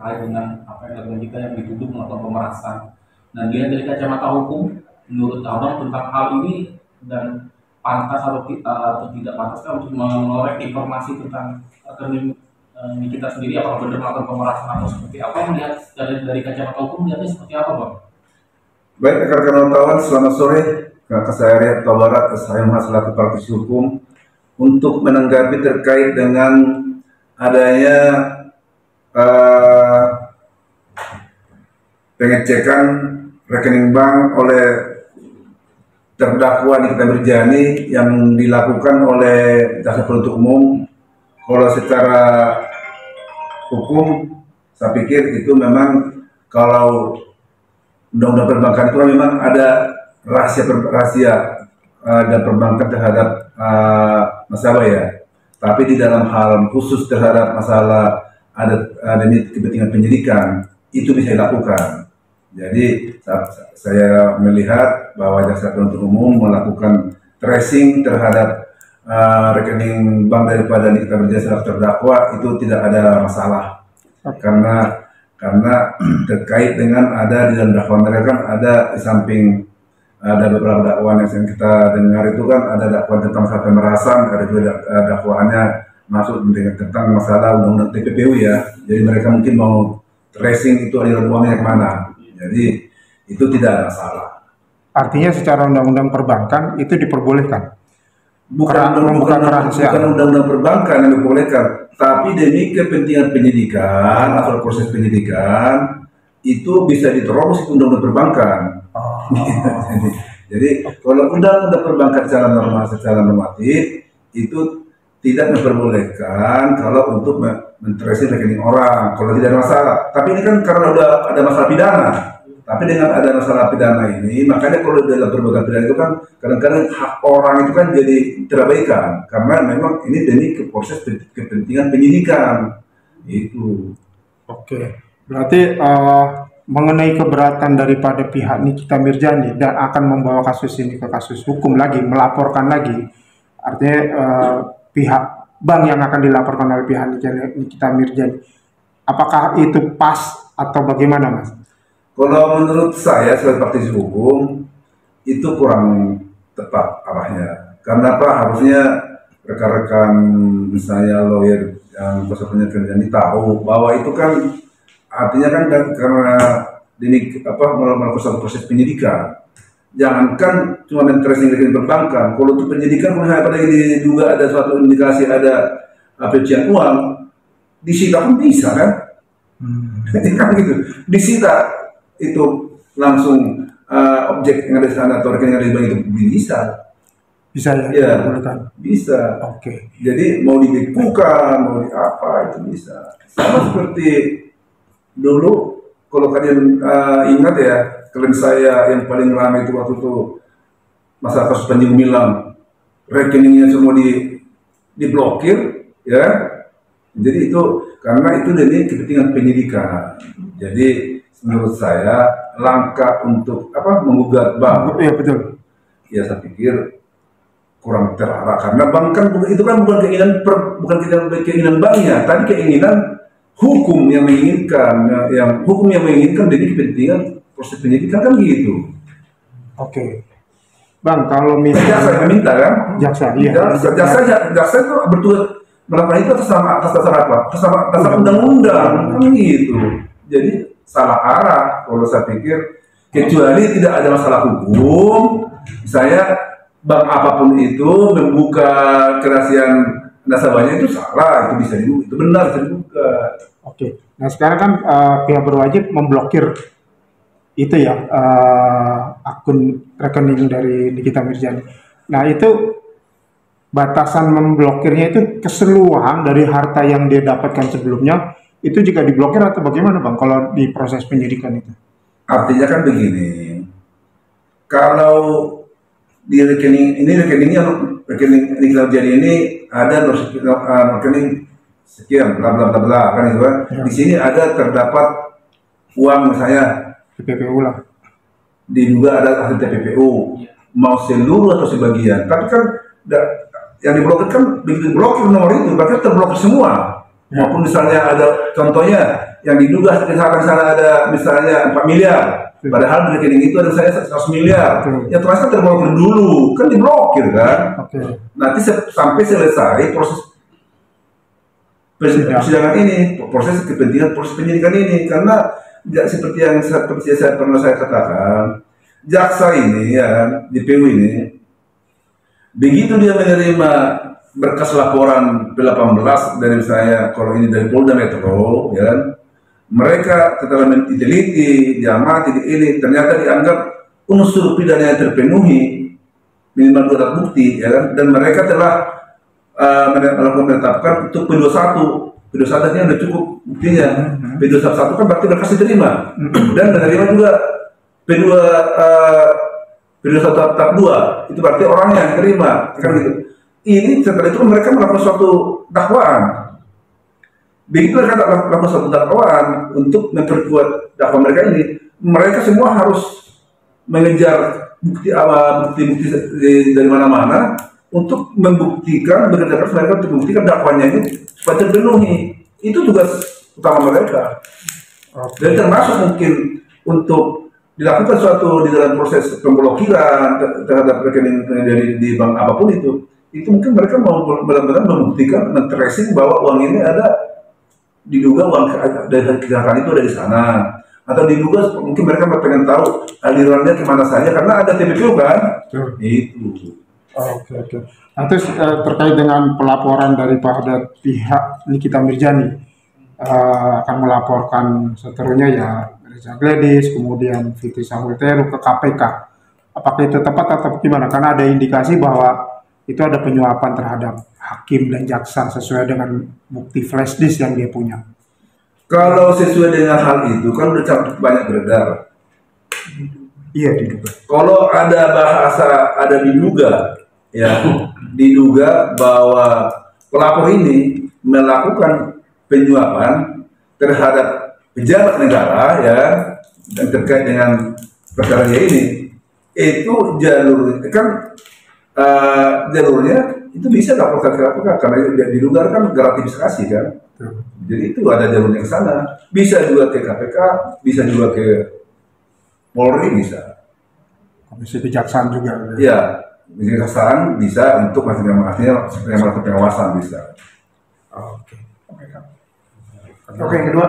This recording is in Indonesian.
terkait dengan apa yang dilakukan kita yang dituduh melakukan pemerasan. Nah, dilihat dari kacamata hukum, menurut Abang tentang hal ini dan pantas atau tidak pantas untuk mengorek informasi tentang rekening kita sendiri, apakah benar melakukan pemerasan atau seperti apa, melihat dari kacamata hukum melihatnya seperti apa, Bang? Baik, rekan-rekan wartawan, selamat sore. Kakak saya Riyad Tawarat, saya selaku praktisi hukum untuk menanggapi terkait dengan adanya pengecekan rekening bank oleh terdakwa Nikita Mirzani yang dilakukan oleh jaksa penuntut umum. Kalau secara hukum, saya pikir itu memang kalau undang-undang perbankan itu memang ada rahasia dan perbankan terhadap masalah ya. Tapi di dalam hal khusus terhadap masalah ada kepentingan penyidikan itu bisa dilakukan. Jadi saya melihat bahwa jaksa penuntut umum melakukan tracing terhadap rekening bank daripada Nikita Mirzani selaku terdakwa itu tidak ada masalah karena terkait dengan ada di dalam dakwaan mereka kan ada di samping ada beberapa dakwaan yang kita dengar itu kan ada dakwaan tentang masalah pemerasan, ada juga dakwaannya masuk dengan tentang masalah undang-undang TPPU ya. Jadi mereka mungkin mau tracing itu aliran uangnya kemana. Jadi itu tidak ada masalah. Artinya secara undang-undang perbankan itu diperbolehkan? Bukan undang-undang perbankan yang diperbolehkan, tapi demi kepentingan penyidikan atau proses penyidikan itu bisa diterobos ke undang-undang perbankan. Jadi kalau undang-undang perbankan secara normatif itu tidak memperbolehkan kalau untuk men-tracing rekening orang kalau tidak ada masalah. Tapi ini kan karena udah ada masalah pidana. Tapi dengan ada masalah pidana ini, makanya kalau dalam perbuatan pidana itu kan kadang-kadang hak orang itu kan jadi terabaikan karena memang ini demi proses kepentingan penyidikan itu. Oke, berarti mengenai keberatan daripada pihak Nikita Mirzani dan akan membawa kasus ini ke kasus hukum lagi, melaporkan lagi, artinya pihak bank yang akan dilaporkan oleh pihak Nikita Mirzani, apakah itu pas atau bagaimana, Mas? Kalau menurut saya sebagai praktisi hukum itu kurang tepat arahnya. Karena apa? Harusnya rekan-rekan misalnya lawyer yang kuasa penyelidikan ini tahu bahwa itu kan artinya kan karena ini melakukan proses penyidikan. Jangankan cuma tracing rekening perbankan. Kalau untuk penyidikan pada ini juga ada suatu indikasi ada pencucian uang, disita pun bisa kan? Kan gitu, disita itu langsung objek yang ada di sana atau rekening yang ada di bank itu bisa ya, bisa. Oke. Jadi mau dibekukan mau di apa itu bisa sama seperti dulu kalau kalian ingat ya, klien saya yang paling ramai itu waktu itu masalah kasus Panji Gumilang, rekeningnya semua diblokir ya. Jadi itu karena itu demi kepentingan penyidikan. Jadi menurut saya langkah untuk menggugat bank, ya betul. Ya saya pikir kurang terarah karena bank kan itu kan bukan keinginan banknya, tapi keinginan hukum yang menginginkan, hukum yang menginginkan demi kepentingan proses penyidikan kan gitu. Oke, Bang, kalau misalnya jaksa yang minta kan, jaksa itu bertugas melakukan itu atas dasar apa? Atas dasar undang-undang kan gitu. Jadi salah arah kalau saya pikir, kecuali tidak ada masalah hukum, saya bank apapun itu membuka kerahasiaan nasabahnya itu salah, itu bisa dibuka, itu benar bisa dibuka. Oke, nah sekarang kan pihak berwajib memblokir itu ya akun rekening dari Nikita Mirzani. Nah itu batasan memblokirnya itu keseluruhan dari harta yang dia dapatkan sebelumnya itu juga diblokir atau bagaimana, Bang, kalau di proses penyidikan itu? Artinya kan begini, kalau di rekeningnya Nikita Mirzani ini ada rekening sekian bla bla bla bla kan itu kan. Ya. Di sini ada terdapat uang misalnya TPPU lah. Diduga ada hasil TPPU, mau seluruh atau sebagian. Tapi kan yang diblokir kan begitu blokir nomor itu, berarti terblokir semua. maupun misalnya ada contohnya yang diduga misalkan sana ada misalnya 4 miliar, padahal di rekening itu ada misalnya 100 miliar, ya terasa terblokir dulu, kan diblokir kan. Nanti sampai selesai proses persidangan ini, proses kepentingan proses penyidikan ini, karena seperti yang saya pernah katakan, jaksa ini ya DPU ini begitu dia menerima berkas laporan P18 dari misalnya kalau ini dari Polda Metro, ya kan, mereka setelah diteliti, diamati, ini ternyata dianggap unsur pidana yang terpenuhi minimal 2 alat bukti, ya kan, dan mereka telah menetapkan untuk P21 ini udah cukup buktinya. P21 kan berarti berkas diterima dan menerima juga P21 tahap 2 itu berarti orangnya yang terima, kan gitu. Ini setelah itu mereka melakukan suatu dakwaan. Begitu mereka melakukan suatu dakwaan untuk memperkuat dakwaan mereka ini, mereka semua harus mengejar bukti dari mana-mana untuk membuktikan, bekerja keras mereka untuk membuktikan dakwaannya ini supaya terpenuhi. Itu tugas utama mereka. Dan termasuk mungkin untuk dilakukan suatu di dalam proses pemblokiran terhadap rekening di bank apapun itu mungkin mereka mau benar-benar membuktikan, men-tracing bahwa uang ini ada, diduga uang dari kejahatan itu ada di sana, atau diduga mungkin mereka pengen tahu alirannya kemana saja karena ada TPPU kan. Itu. Oke. Nah, terus terkait dengan pelaporan daripada pihak Nikita Mirzani akan melaporkan seterusnya ya Reza Gledis, kemudian Fitri Samsul Teru ke KPK. Apakah itu tepat atau gimana? Karena ada indikasi bahwa itu ada penyuapan terhadap hakim dan jaksa sesuai dengan bukti flash disk yang dia punya. Kalau sesuai dengan hal itu kan udah cukup banyak beredar. Iya, diduga. Kalau ada bahasa ada diduga, ya diduga bahwa pelapor ini melakukan penyuapan terhadap pejabat negara, ya, dan terkait dengan perkara ini, itu jalur kan jalurnya itu bisa laporkan ke KPK karena diduga kan gratifikasi kan. Jadi itu ada jalurnya ke sana. Bisa juga ke KPK, bisa juga ke Polri, bisa. Komisi Kejaksaan juga. Iya, kejaksaan bisa untuk melakukan pengawasan bisa. Oke. Oke, yang kedua.